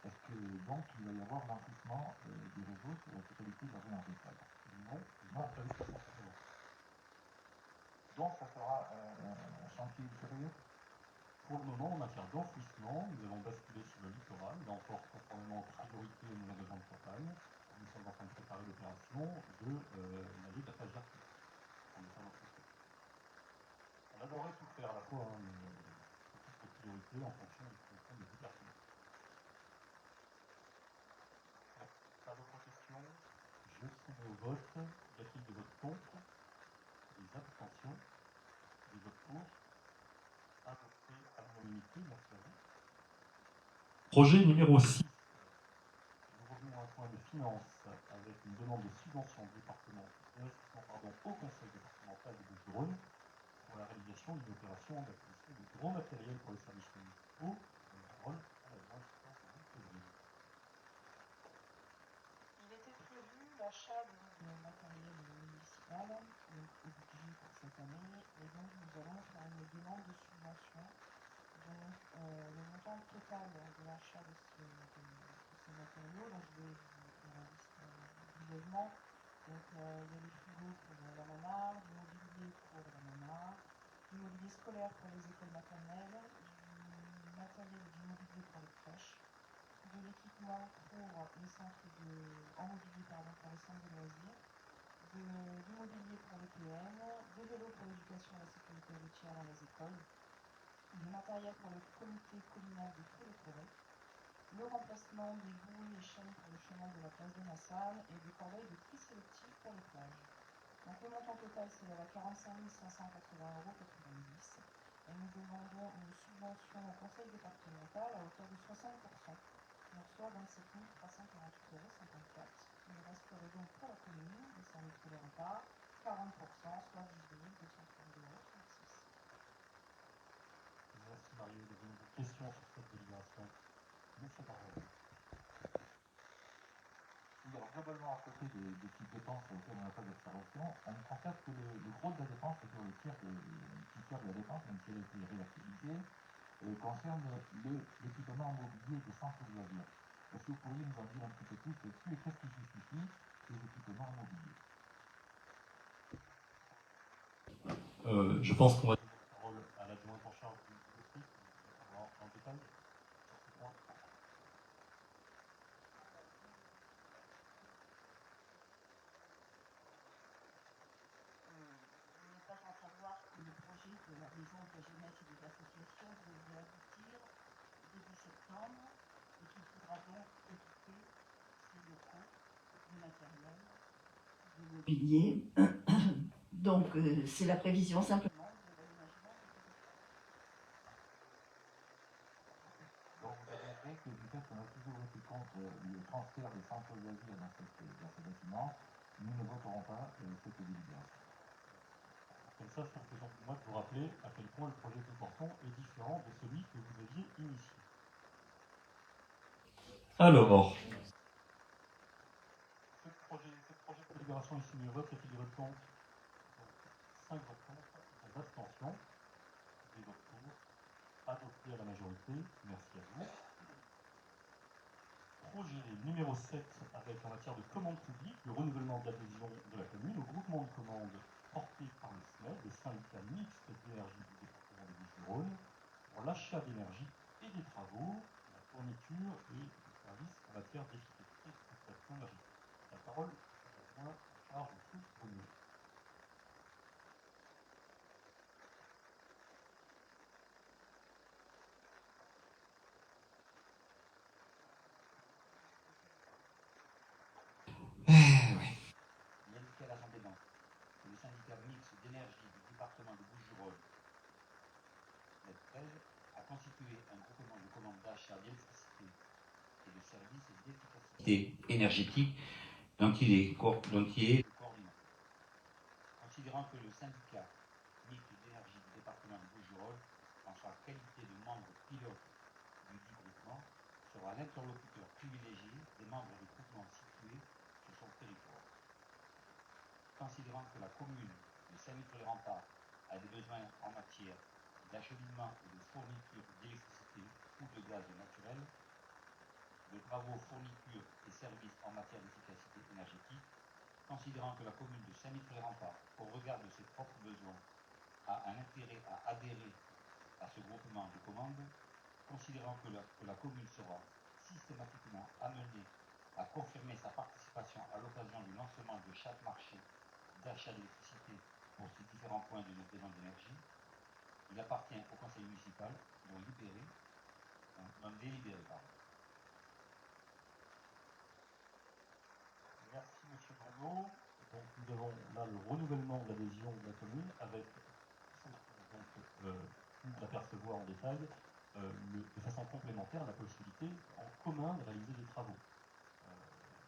Est-ce que donc il va y avoir l'enfouissement des réseaux sur la totalité de la rue Henri Fabre? Non, pas prévu spécifiquement. Donc ça sera un chantier sérieux? Pour le moment, en matière d'enfouissement, nous allons basculer sur le littoral, là encore conformément aux priorités au niveau de la campagne. Nous sommes en train de préparer l'opération de l'allée de la plage d'Arctique. On adorerait tout faire à la fois, hein, mais c'est toutes les priorités en fonction des conditions de déplacement. Pas d'autres questions? Je soumets au vote. Y a-t-il des votes contre? Des abstentions? Des votes pour? Adopté à l'unanimité, merci à vous. Projet numéro 6. Nous revenons à un point de finance avec une demande de subvention au Conseil départemental de Bouches-du-Rhône pour la réalisation d'une opération d'acquisition de gros matériel pour les services municipaux. Il était prévu l'achat de matériel municipal au budget pour cette année et donc nous allons faire une demande de subvention. Donc le montant total de l'achat de ces matériaux, donc je vais vous faire la liste brièvement. Donc il y a des frigos pour la MANA, du mobilier pour la MANA, du mobilier scolaire pour les écoles maternelles, du matériel et du mobilier pour les crèches, de l'équipement pour les centres pour les centres de loisirs, du mobilier pour les PM, des vélos pour l'éducation et la sécurité routière dans les écoles, du matériel pour le comité communal de feux et forêts, le remplacement des bouées et chaînes pour le chemin de la place de Massal et des corbeilles de tri sélectif pour les plages. Donc le montant total s'élève à 45 580,90 € et nous demandons une subvention au conseil départemental à hauteur de 60%, soit 27 348,54 €. Il resterait donc pour la commune, et ça ne tolère pas, 40%, soit 18 232,36 €. Merci Mario. Des questions sur cette délibération? Monsieur Barreau. Alors globalement, à côté des petites dépenses auxquelles on n'a pas d'observation, on constate que le gros de la dépense, c'est-à-dire le tiers de la dépense, même si elle a été réactualisée, concerne l'équipement mobilier des centres de loisirs. Est-ce que vous pourriez nous en dire un petit peu plus là-dessus et qu'est-ce qui justifie ces équipements mobiliers? Je pense qu'on va donner la parole à l'adjointe en charge du dossier qui va en détail sur ce point. Vous n'êtes pas sans savoir que le projet de la maison de la jeunesse et des associations devrait aboutir début septembre et qu'il faudra donc équiper ces locaux de matériel, de mobilier. Donc c'est la prévision simplement de l'aménagement. Donc vous avez fait que du fait qu'on a toujours été contre le transfert des centres de loisirs dans ce bâtiment, nous ne voterons pas cette délibération. Comme ça me fait donc moi de vous rappeler à quel point le projet que nous portons est différent de celui que vous aviez initié. Alors, ce projet de délibération est soumis au vote. Y a-t-il des votes contre? 5 votes contre, des abstentions, des votes pour, adopté à la majorité. Merci à vous. Projet numéro 7 avec en matière de commande publique, le renouvellement de l'adhésion de la commune au groupement de commandes porté par le SNED, le syndicat mixte d'énergie du département des Bouches-du-Rhône. pour l'achat d'énergie et des travaux, la fourniture et des services en matière d'efficacité et de consommation énergétique. La parole est maintenant en charge de ce Bruno. Il indiqué à l'Assemblée que le syndicat mixte d'énergie du département de Bouches-du-Rhône, a constitué un groupement de commandes d'achat d'électricité et de services d'efficacité énergétique dont il est le coordinateur. Considérant que le syndicat mixte d'énergie du département de Bouches-du-Rhône, en sa qualité de membre pilote du dit groupement, sera l'interlocuteur privilégié des membres du groupement situés sur son territoire. Considérant que la commune de Saint-Michel-les-Remparts a des besoins en matière d'acheminement et de fourniture d'électricité ou de gaz naturel, de travaux, fournitures et services en matière d'efficacité énergétique, considérant que la commune de Saint-Michel-les-Remparts, au regard de ses propres besoins, a un intérêt à adhérer à ce groupement de commandes, considérant que la commune sera systématiquement amenée à confirmer sa participation à l'occasion du lancement de chaque marché d'achat d'électricité pour ces différents points de demande d'énergie, il appartient au conseil municipal d'en délibérer. Merci Monsieur Bruno. Donc nous avons là le renouvellement de l'adhésion de la commune avec pour l'apercevoir en détail de façon complémentaire la possibilité en commun de réaliser des travaux.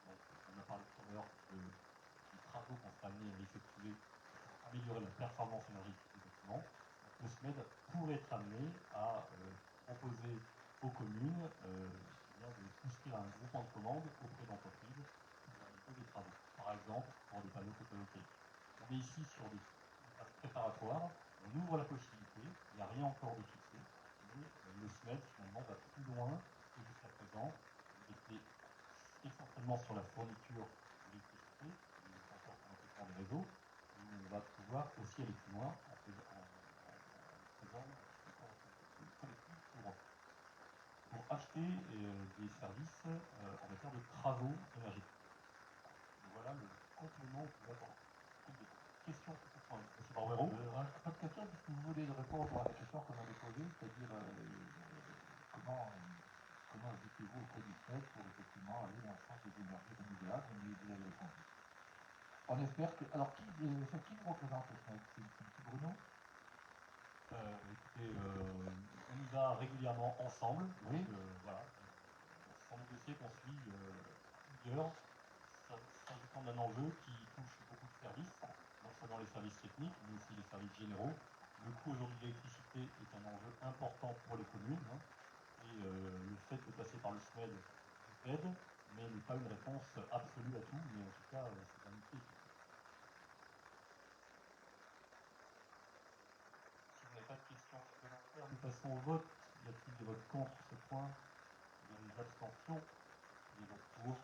Donc, on a parlé tout à l'heure des travaux qu'on sera amené à effectuer pour améliorer la performance énergétique du bâtiment. Le SMED pourrait être amené à proposer aux communes de souscrire à un groupement de commandes auprès d'entreprises pour réaliser des travaux. Par exemple, pour des panneaux photovoltaïques. On est ici sur des phases préparatoires, on ouvre la possibilité, il n'y a rien encore de fixé, mais le SMED finalement va plus loin que jusqu'à présent. Il était essentiellement sur la fourniture d'électricité, des transports automatiquement des réseaux, où on va pouvoir aussi aller plus loin en faisant pour acheter des services en matière de travaux énergétiques. Donc voilà le complément que vous attendez. Question sur ce point. Monsieur Barbero. Pas de question, puisque vous venez de répondre à la question qu'on avait posée, c'est-à-dire comment étiez-vous auprès du FED pour effectivement aller dans le sens des énergies renouvelables, au milieu de la réponse. On espère que. Alors, qui vous représente le FED? C'est M. Bruno? Écoutez, on y va régulièrement ensemble. Oui. Donc, voilà. Sans le dossier qu'on suit plusieurs, s'agissant d'un enjeu qui touche beaucoup de services, non seulement les services techniques, mais aussi les services généraux. Le coût aujourd'hui de l'électricité est un enjeu important pour les communes. Et le fait de passer par le SMED aide, mais n'est pas une réponse absolue à tout, mais en tout cas, c'est un outil. Si vous n'avez pas de questions supplémentaires, nous passons au vote. Y a-t-il des votes contre ce point? Il y a des abstentions? Des votes pour?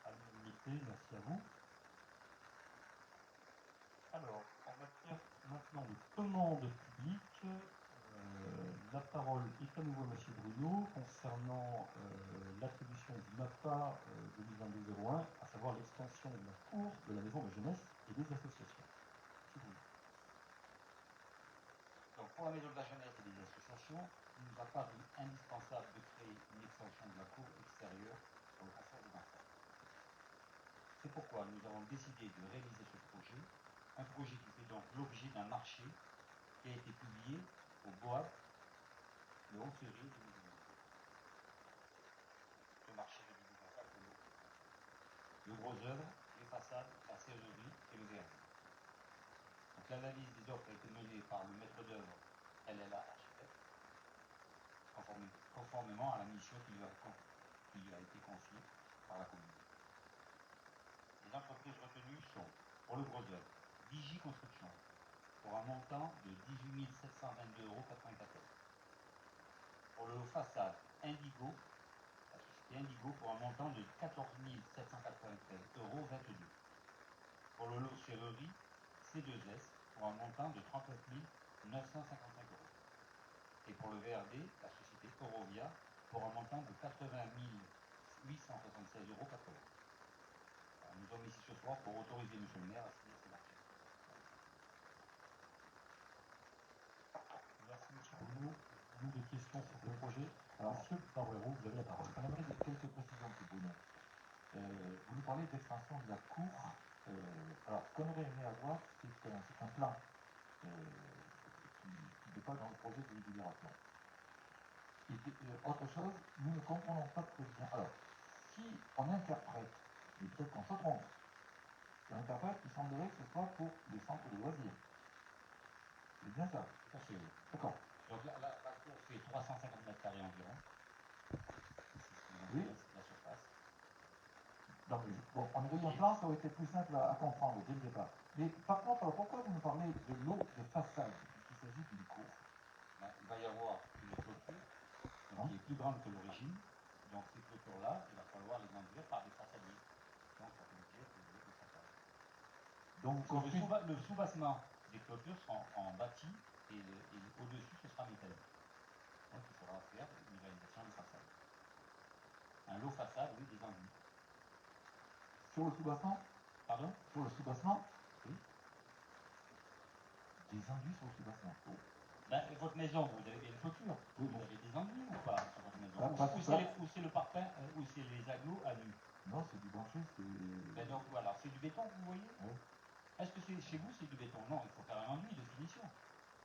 À l'unanimité, merci à vous. Alors, en matière maintenant de commande publique, la parole est à nouveau à M. Bruno concernant l'attribution du MAPA 2022-01, à savoir l'extension de la cour de la maison de jeunesse et des associations. Donc, pour la maison de la jeunesse et des associations, il nous a paru indispensable de créer une extension de la cour extérieure sur le passage des enfants. C'est pourquoi nous avons décidé de réaliser ce projet, un projet qui fait donc l'objet d'un marché qui a été publié au BOAB le 11 février 2020. Ce marché réalisé par Apollo. Le gros œuvre, les façades, la serrurerie et le verre. Donc l'analyse des offres a été menée par le maître d'œuvre LLA Architecte, conformément à la mission qui lui a été confiée par la commune. Les entreprises retenues sont, pour le gros œuvre, Digi Construction, pour un montant de 18 722,94 €. Pour le façade, Indigo, la société Indigo, pour un montant de 14 793,22 €. Pour le lot serrurerie, C2S, pour un montant de 39 955 €. et pour le VRD, la société Eurovia, pour un montant de 80 876,80 €. Nous sommes ici ce soir pour autoriser M. le maire à signer ces marchés. Merci, M. Bruno. Nous, des questions sur ce projet. Alors, Monsieur Barrero, vous avez la parole. On aimerait quelques précisions, M. Bruno. Vous nous parlez d'extension de la cour. Alors, ce qu'on aurait aimé avoir, c'est un plan qui n'est pas dans le projet de libération. Et autre chose, nous ne comprenons pas très bien. Alors, si on interprète, et peut-être qu'on se trompe, si on interprète, il semblerait que ce soit pour les centres de loisirs. C'est bien ça. Tout à fait, oui. D'accord. Donc la cour fait 350 mètres carrés environ. Oui. La surface. Donc, bon, on aurait eu un plan, ça aurait été plus simple à comprendre dès le départ. Mais par contre, alors, pourquoi vous nous parlez de l'eau de façade, puisqu'il s'agit d'une cour? Ben, il va y avoir une clôture donc, qui est plus grande que l'origine. Donc ces clôtures-là, il va falloir les enduire par des façadiers. Donc ça fait l'objet de façade. Donc le sous-bassement des clôtures sera en bâti et au-dessus ce sera métallique. Donc il faudra faire une réalisation de façade. Un lot façade, oui, des enduits. Sur le sous-bassement? Pardon? Sur le sous-bassement? Oui. Des enduits sur le sous-bassement. Oh. Ben, votre maison, vous avez une clôture. Oui, vous bon. avez des enduits ou pas sur votre maison? Ah, Ou c'est le parpaing, ou c'est les agneaux à nu? Non, c'est du plancher, c'est... Ben donc voilà, c'est du béton, vous voyez? Oui. Est-ce que c'est chez vous, c'est du béton? Non, il faut faire un enduit de finition.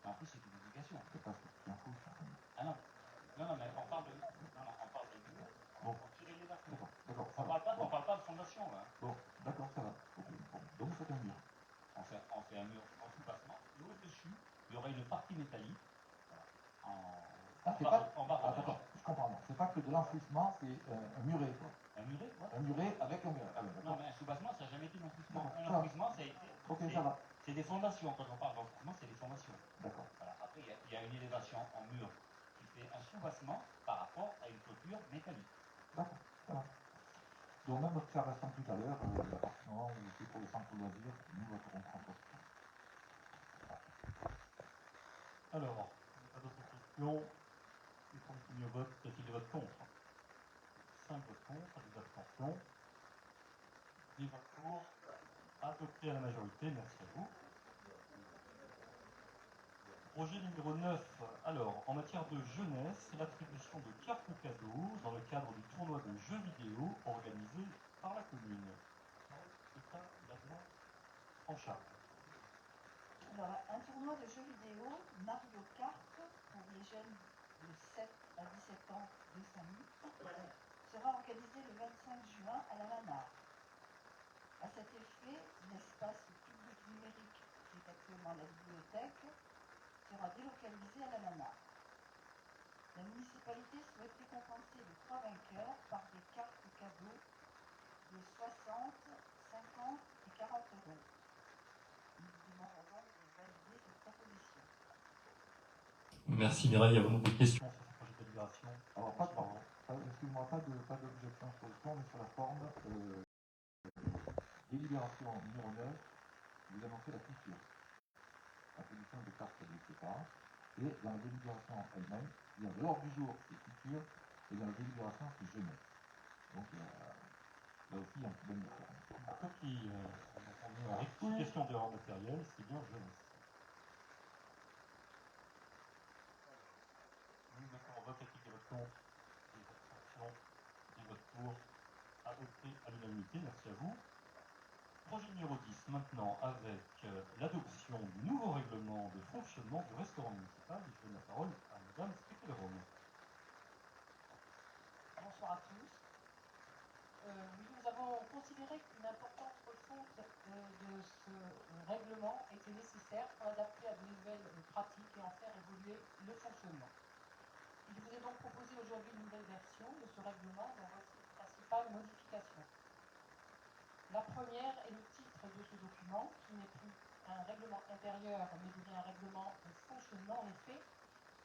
En plus, c'est une obligation. C'est pas ce que tu en fous, ça. Ah non. Non, mais on parle de... Non, on parle de mur. Bon. On tire les bâtiments. D'accord, ça On va. parle pas de fondation, là. Bon, d'accord, ça va. Ok, bon. Donc, c'est un mur. On fait un mur en sous-bassement. Et au-dessus, il y aura une partie métallique. En barre. D'accord, je comprends. C'est pas que de l'enfouissement, c'est un muret, quoi. Un muret, ouais. Un muret avec un muret. Ah, ben, Non, mais un sous-bassement, ça n'a jamais été un enfouissement. D'accord, Un enfouissement, ça a été... Ok, ça va. C'est des fondations. Quand on parle d'enfouissement, c'est des fondations. D'accord. Voilà. Après, il y a une élévation en mur qui fait un sous-bassement par rapport à une clôture métallique. D'accord, ça va. Donc, même observation tout à l'heure, l'appartement où c'est pour le centre de loisirs, nous voterons contre ça. Alors, il n'y a pas d'autres questions. Il faut continuer au vote. Y a-t-il des votes contre? 5 votes contre, des abstentions. 10 votes pour. Adopté à la majorité, merci à vous. Projet numéro 9. Alors, en matière de jeunesse, l'attribution de cartes cadeaux dans le cadre du tournoi de jeux vidéo organisé par la commune. C'est à Madame Franchard. Alors, un tournoi de jeux vidéo, Mario Kart, pour les jeunes de 7 à 17 ans de Saint-Luc, sera organisé le 25 juin à la Manard. À cet effet, l'espace public numérique, qui est actuellement la bibliothèque, sera délocalisé à la Manard. La municipalité souhaite récompenser les 3 vainqueurs par des cartes cadeaux de 60, 50 et 40 euros. Nous vous demandons donc de valider cette proposition. Merci Mireille. Avons-nous des questions sur ce projet de délibération? Alors, excuse-moi, pas d'objection sur le fond, mais sur la forme. Délibération numéro 9, vous annoncez la culture. Attribution de cartes, etc. Et dans la délibération elle-même, il y a l'ordre du jour, c'est culture, et dans la délibération, c'est jeunesse. Donc, là aussi, il y a un problème de forme. Pour ceux qui ont entendu la rectification d'erreur matérielle, c'est bien jeunesse. Nous mettons en vote avec des votes contre, des abstentions, des votes pour. Adopté à l'unanimité, merci à vous. Projet numéro 10 maintenant avec l'adoption du nouveau règlement de fonctionnement du restaurant municipal. Et je donne la parole à Madame Stekelrom. Bonsoir à tous. Oui, nous avons considéré qu'une importante refonte de ce règlement était nécessaire pour l'adapter à de nouvelles pratiques et en faire évoluer le fonctionnement. Il vous est donc proposé aujourd'hui une nouvelle version de ce règlement dont voici les principales modifications. La première est le titre de ce document, qui n'est plus un règlement intérieur, mais devient un règlement de fonctionnement. En effet,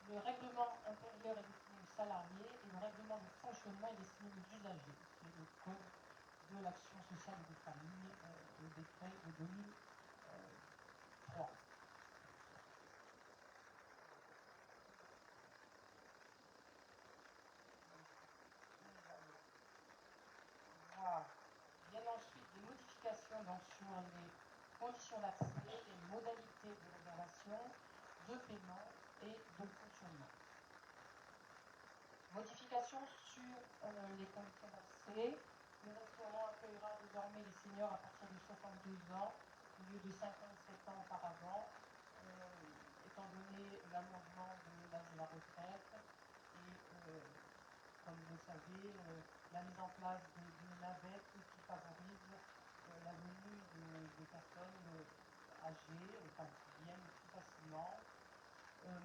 le règlement intérieur est destiné aux salariés et le règlement de fonctionnement est destiné aux usagers. C'est le code de l'action sociale et des familles, le décret de 2003. sur les conditions d'accès, les modalités de réservation, de paiement et de fonctionnement. Modification sur les conditions d'accès. Le restaurant accueillera désormais les seniors à partir de 62 ans, au lieu de 57 ans auparavant, étant donné l'allongement de l'âge de la retraite et, comme vous le savez, la mise en place d'une navette qui favorise la venue de personnes âgées, qui viennent plus facilement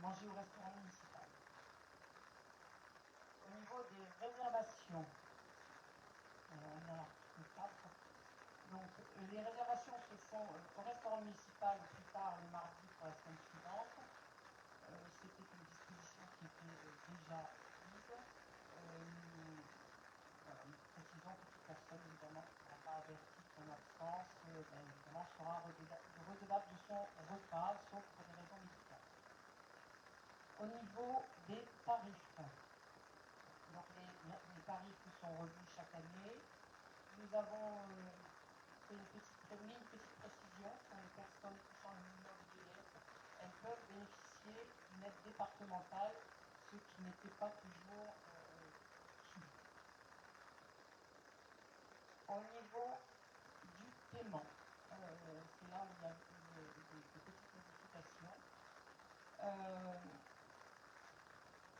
manger au restaurant municipal. Au niveau des réservations, on est à l'article 4. Donc, les réservations se font au restaurant municipal plus tard le mardi pour la semaine suivante. C'était une disposition qui était déjà prise. Nous précisons que toute personne, évidemment, qui ne sera pas avertie de son absence, évidemment, sera redevable de son repas, sauf pour des raisons médicales. Au niveau des tarifs, donc les tarifs sont revus chaque année. Nous avons fait une petite précision sur les personnes touchant le minimum vieillesse. Elles peuvent bénéficier d'une aide départementale, ce qui n'était pas toujours suivi. Au niveau du paiement, c'est là où il y a des petites modifications.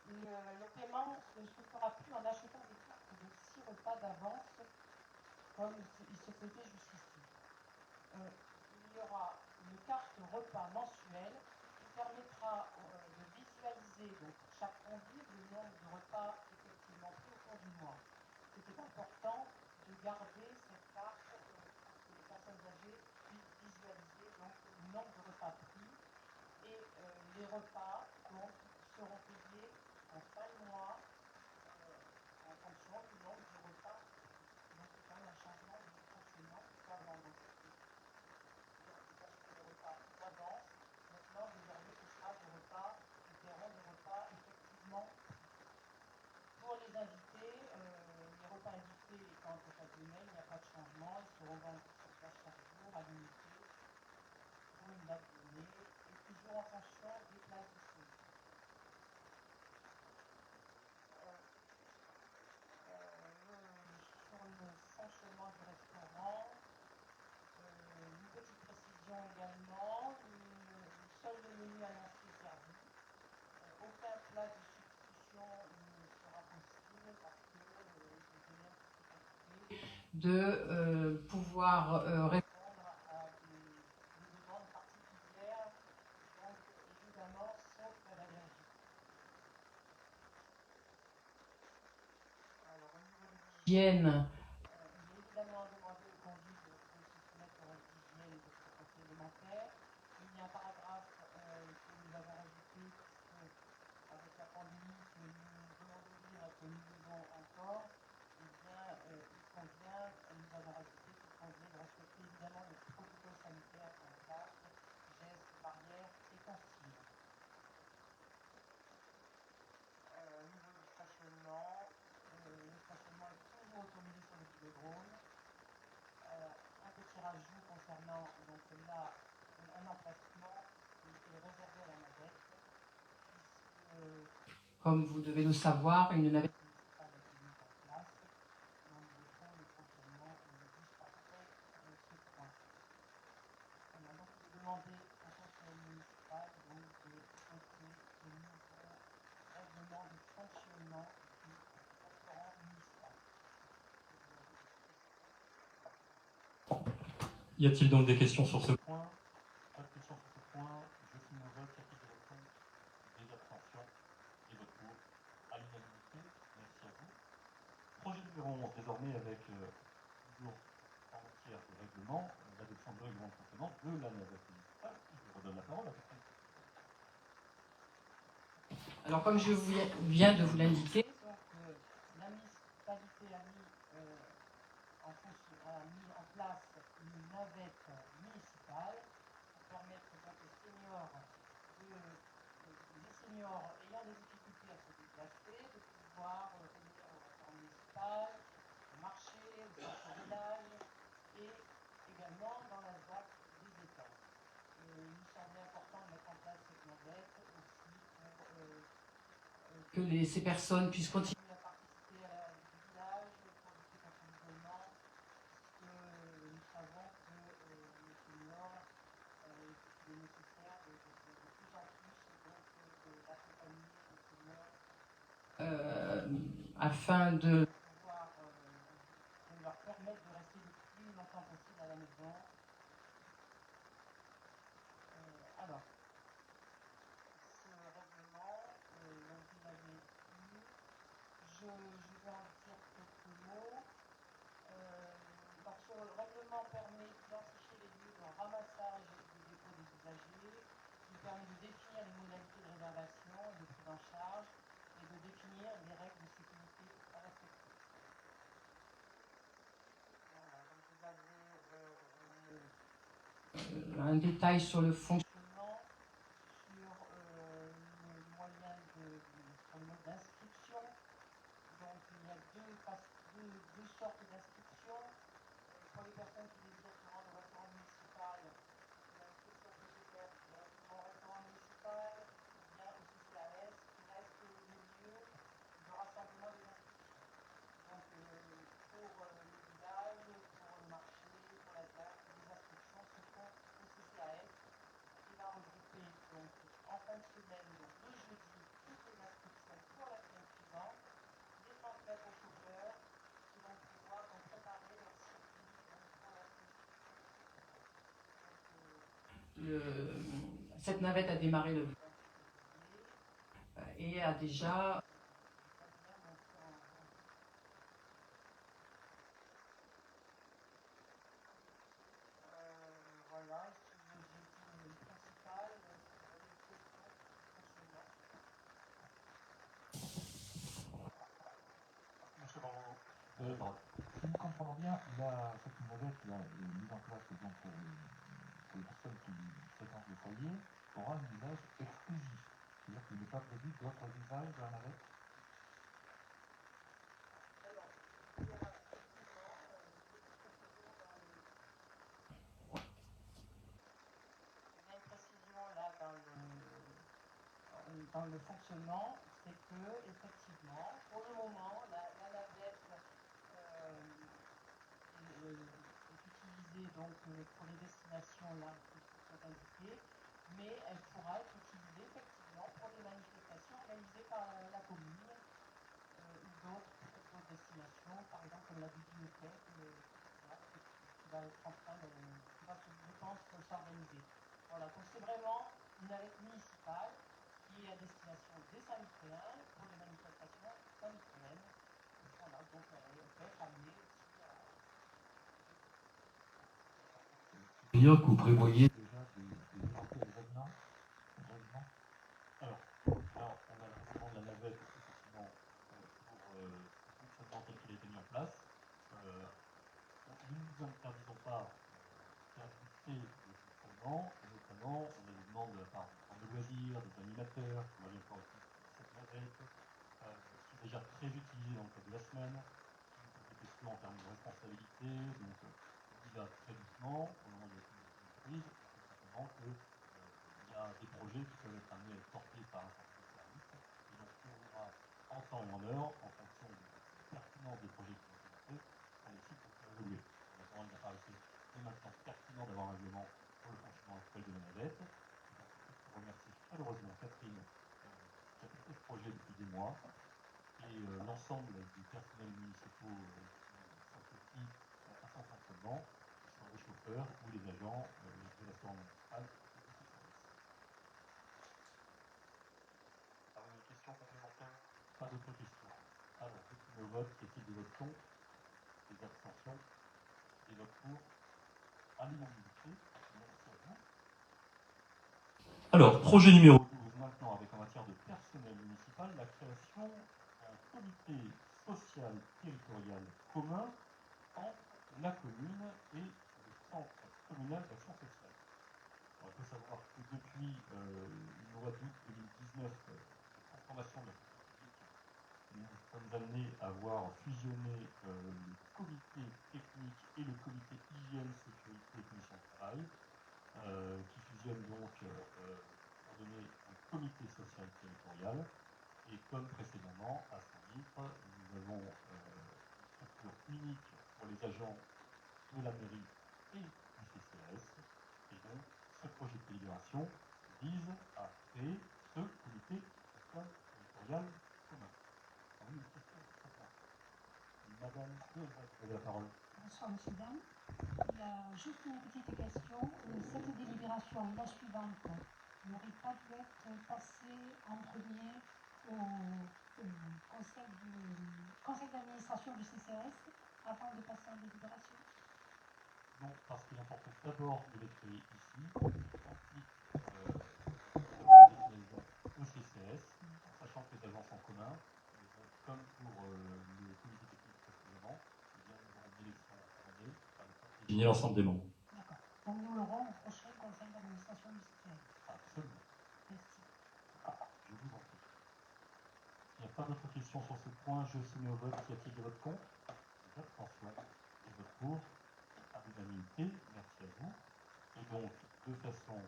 Le paiement ne se fera plus en achetant des cartes de 6 repas d'avance comme il se faisait jusqu'ici. Il y aura une carte repas mensuelle qui permettra de visualiser donc, pour chaque convive le nombre de repas effectivement pris au cours du mois. C'était important de garder cette carte pour que les personnes âgées puissent visualiser donc, le nombre de repas pris et les repas donc, seront payés en fin de mois en fonction du nombre de repas. Donc c'est quand même un changement de fonctionnement avant donc des repas d'avance. Maintenant désormais ce sera des repas qui seront des repas effectivement. Pour les invités, les repas invités étant occasionnels, il n'y a pas de changement, ils seront vendus sur place chaque jour à l'unité pour une date donnée et toujours en fonction des places disponibles. Sur le fonctionnement du restaurant, une petite précision également, seul le menu annoncé est servi. Aucun plat de substitution ne sera possible parce que de pouvoir répondre à des demandes particulières, donc évidemment sauf l'allergie. Alors au niveau de l'hygiène, il est évidemment demandé aux convives de se soumettre aux règles d'hygiène et de sécurité élémentaire. Il y a un paragraphe que nous avons rajouté avec la pandémie que nous venons de lire et que nous vivons encore. Eh bien, nous avons rajouté qu'il convient de respecter évidemment le protocole sanitaire en place, gestes, barrières et consignes. Au niveau du stationnement, le stationnement est toujours autorisé sur le vélodrome. Un petit rajout concernant donc là un emplacement qui est réservé à la navette, puisque, comme vous devez le savoir, une navette municipale a été mise en place. Donc de fond, le fonctionnement juste après ce point. On a donc demandé au conseil municipal donc, de voter le nouveau règlement de fonctionnement du restaurant municipal. Y a-t-il donc des questions sur ce point? Pas de questions sur ce point. Je suis le vote. Y a-t-il des votes des abstentions et votes pour à l'unanimité? Merci à vous. Projet numéro 11, désormais avec toujours en matière de règlement, l'adoption du règlement de fonctionnement de la navette municipale. Je redonne la parole à Catherine. Alors, comme je viens de vous l'indiquer, la municipalité a mis en place une navette municipale pour permettre donc aux seniors, les seniors ayant des difficultés à se déplacer, de pouvoir venir au restaurant municipal, au marché, au centre de village et également dans que ces personnes puissent continuer à participer à la vie du village, pour lutter contre l'isolement, puisque nous savons que les seniors, il est nécessaire de plus en plus d'accompagner les seniors afin de pouvoir de leur permettre de rester le plus longtemps possible à la maison. Alors, ce règlement, donc vous l'avez lu, je vais en dire quelques mots. Donc ce règlement permet d'identifier les lieux de ramassage et de dépôt des usagers, il permet de définir les modalités de réservation et de prise en charge, et de définir les règles de sécurité à respecter. Voilà, donc vous avez un détail sur le fonctionnement, sur le moyen sur le mode d'inscription. Donc il y a deux sortes d'inscription. Pour les personnes qui désirent se rendre au restaurant municipal, l'inscription peut se faire directement au restaurant municipal, bien au CCAS, qui reste le lieu de rassemblement des inscriptions. Donc pour le village, pour le marché, pour la date, les inscriptions se font au CCAS, qui va regrouper donc en fin de semaine, donc le jeudi, toutes les inscriptions pour la semaine suivante, les transmettre aux chauffeurs qui vont pouvoir donc préparer leur circuit pour la semaine. Cette navette a démarré le et a déjà voilà, j'ai dit le principal, Monsieur Barreau, si nous comprenons bien, cette navette mise en place donc, pour les personnes qui fréquentent le foyer aura un usage exclusif. C'est-à-dire qu'il n'est pas prévu d'autres usages de la navette. Dans le fonctionnement, c'est que effectivement, pour le moment, la navette est utilisée donc pour les destinations là qui sont indiquées, mais elle pourra être utilisée effectivement pour des manifestations organisées par la commune ou d'autres destinations, par exemple comme la bibliothèque, qui va être en train qui va, je pense, s'organiser. Voilà, donc c'est vraiment une navette municipale qui est à destination des Saint-Michréens pour les manifestations saint-michréennes. Voilà, donc elle peut être amenée aussi à... C'est-à-dire que vous prévoyez déjà des règlements. Alors, on a forcément de la navette, effectivement, pour le fonctionnement tel qu'il a été mis en place. Nous ne nous interdisons pas faire goûter le fonctionnement, et notamment, on a des demandes de la part des centres de loisirs, des animateurs, qui va bien pouvoir utiliser cette navette, qui est déjà très utilisée dans le cadre de la semaine, qui nous fait des questions en termes de responsabilité, donc on y va très doucement, au moment de la prise, tout simplement qu'il y a des projets qui peuvent être amenés à être portés par un certain service, et donc on verra en temps et en heure, en fonction de la pertinence des projets qui vont être montés, on décide pour faire évoluer. Naturellement, il apparaît dès maintenant pertinent d'avoir un règlement pour le fonctionnement actuel de la navette. Je remercie chaleureusement Catherine qui a porté ce projet depuis des mois et l'ensemble des personnels municipaux qui s'associent à son fonctionnement, qui sont les chauffeurs ou les agents du restaurant municipal. Avez-vous une question complémentaire? Pas d'autres questions. Alors, le vote, y a-t-il des votes contre, des abstentions, des votes pour? À l'unanimité. Merci à vous. Alors, projet numéro 12, maintenant, avec en matière de personnel municipal, la création d'un comité social territorial commun entre la commune et le centre communal d'action sociale. Alors, il faut savoir que depuis une loi d'août 2019 de transformation de la fonction publique, nous sommes amenés à voir fusionner le comité technique et le comité hygiène, sécurité et conditions de travail, qui fusionnent donc pour donner un comité social territorial. Et comme précédemment, à Saint-Litre, nous avons une structure unique pour les agents de la mairie et du CCAS. Et donc, ce projet de délibération vise à créer ce comité territorial commun. Alors, une question sur ce point. Madame de vous avez la parole. Bonsoir, Monsieur Dame. Il y a juste une petite question. Cette délibération et la suivante n'aurait pas dû être passée en premier au conseil d'administration du CCAS avant de passer en délibération? Non, parce qu'il importe d'abord de les créer ici, ensuite les finalisants au CCAS, en sachant que les agences en commun, comme pour le comité technique précédemment, eh bien, nous aurons une élection couronnée par le conseil désigner l'ensemble des membres. D'accord. Donc nous l'aurons au prochain conseil d'administration du CCAS. Absolument. Merci. Je vous en prie. Il n'y a pas d'autres questions sur ce point. Je soumets au vote. Qui a-t-il de votre compte? Abstention et vote pour. À l'unanimité. Merci à vous. Et donc, de façon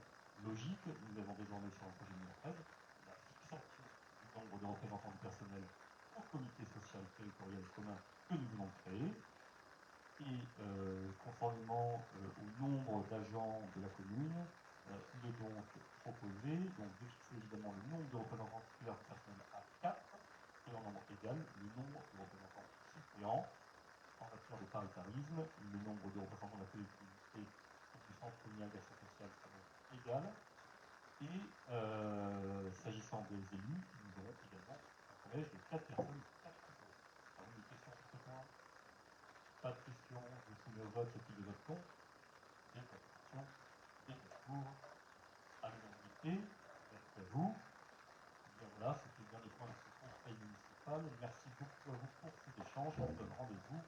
logique, nous avons désormais sur le projet numéro 13 la fixation du nombre de représentants du personnel au comité social territorial commun que nous venons de créer. Et conformément au nombre d'agents de la commune, il est donc proposé de fixer évidemment le nombre de représentants titulaires du personnel à 4 et en nombre égal le nombre de représentants suppléants. En matière de paritarisme, le nombre de représentants de la collectivité du centre communal d'action sociale sera donc égal. Et s'agissant des élus, nous aurons également un collège de 4 personnes, 4 suppléants. Alors, une question sur ce point? Pas de questions, je soumets au vote. Y a-t-il de vote contre? Des abstentions, des votes pour. À l'unanimité, merci à vous. Bien voilà, c'était le dernier point de ce conseil municipal. Merci beaucoup à vous pour cet échange. Je vous donne rendez-vous